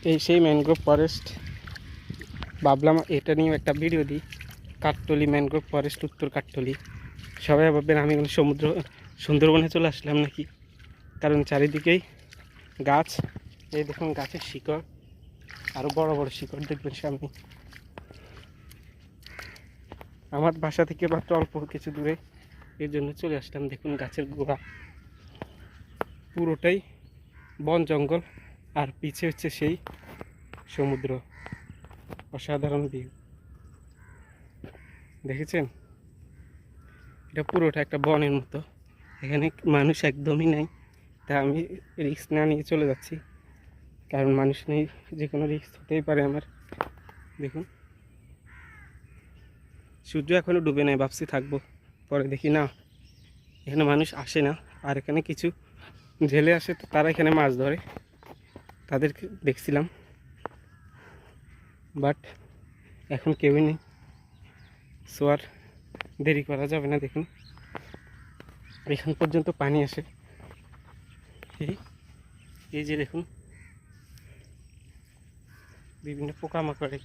এই সেই mangrove forest, ভাবলাম এটা নিয়েও একটা ভিডিও দিই। কাঠতলি ম্যানগ্রোভ ফরেস্ট, উত্তর কাঠতলি। সবাই ভাববেন আমি কোনো সুন্দরবনে চলে আসলাম নাকি, কারণ চারিদিকেই গাছ। এই দেখুন গাছের শিকড়, আরও বড় বড় শিকড় দেখবেন সামনে। আমার বাসা থেকে মাত্র অল্প কিছু দূরে, এর জন্য চলে আসলাম। দেখুন গাছের গোড়া পুরোটাই বন জঙ্গল, আর পিছে হচ্ছে সেই সমুদ্র। অসাধারণ ভিউ দেখেছেন? এটা পুরোটা একটা বনের মতো, এখানে মানুষ একদমই নাই। তা আমি রিস্ক না নিয়ে চলে যাচ্ছি, কারণ মানুষ নেই, যে কোনো রিস্ক হতেই পারে আমার। দেখুন সূর্য এখনও ডুবে নাই, ভাবছি থাকবো, পরে দেখি না এখানে মানুষ আসে না। আর এখানে কিছু জেলে আসে, তো তারা এখানে মাছ ধরে, তাদেরকে দেখছিলাম, বাট এখন কেউই নেই। সো আর দেরি করা যাবে না। দেখুন এখান পর্যন্ত পানি আসে, এই যে দেখুন বিভিন্ন পোকামাকড়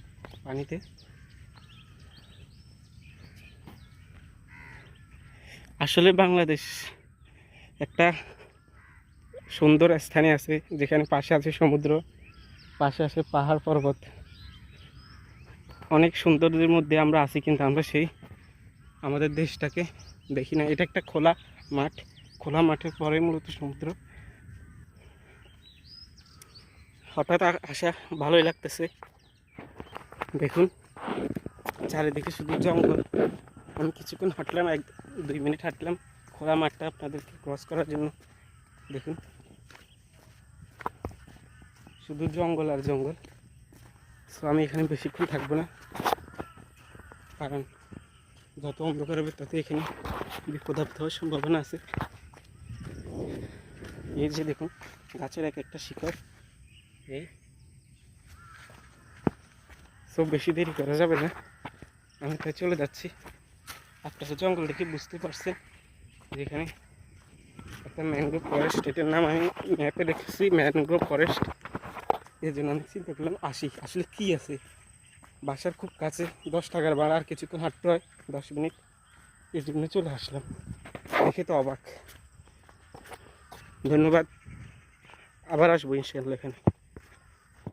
পানিতে। আসলে বাংলাদেশ একটা সুন্দর স্থানে আছে, যেখানে পাশে আছে সমুদ্র, পাশে আছে পাহাড় পর্বত, অনেক সৌন্দর্যের মধ্যে আমরা আছি, কিন্তু আমরা সেই আমাদের দেশটাকে দেখি না। এটা একটা খোলা মাঠ, খোলা মাঠের পরে মূলত সমুদ্র। হঠাৎ আসা ভালোই লাগতেছে। দেখুন চারিদিকে শুধু জঙ্গল। আমি কিছুক্ষণ হাঁটলাম, 1-2 মিনিট হাঁটলাম খোলা মাঠটা আপনাদেরকে ক্রস করার জন্য। দেখুন শুধু জঙ্গল আর জঙ্গল। সো আমি এখানে বেশিক্ষণ থাকবো না, কারণ যত অন্ধকার হবে তত এখানে বিপদাপ্ত হওয়ার সম্ভাবনা আছে। এই যে দেখুন গাছের এক একটা শিকড়। এই সব বেশি দেরি করা যাবে না, আমি তাই চলে যাচ্ছি। আপনারা জঙ্গল দেখে বুঝতে পারছেন যেখানে একটা ম্যানগ্রোভ ফরেস্ট, এটার নাম আমি ম্যাপে দেখেছি ম্যানগ্রোভ ফরেস্ট। এই জন্য আমি চিন্তা করলাম আসি, আসলে কী আছে। বাসার খুব কাছে, 10 টাকার ভাড়া, আর কিছুক্ষণ হাঁটতে হয় 10 মিনিট, এই জন্য চলে আসলাম। দেখে তো অবাক। ধন্যবাদ, আবার আসবো ইনশাআল্লাহ এখানে।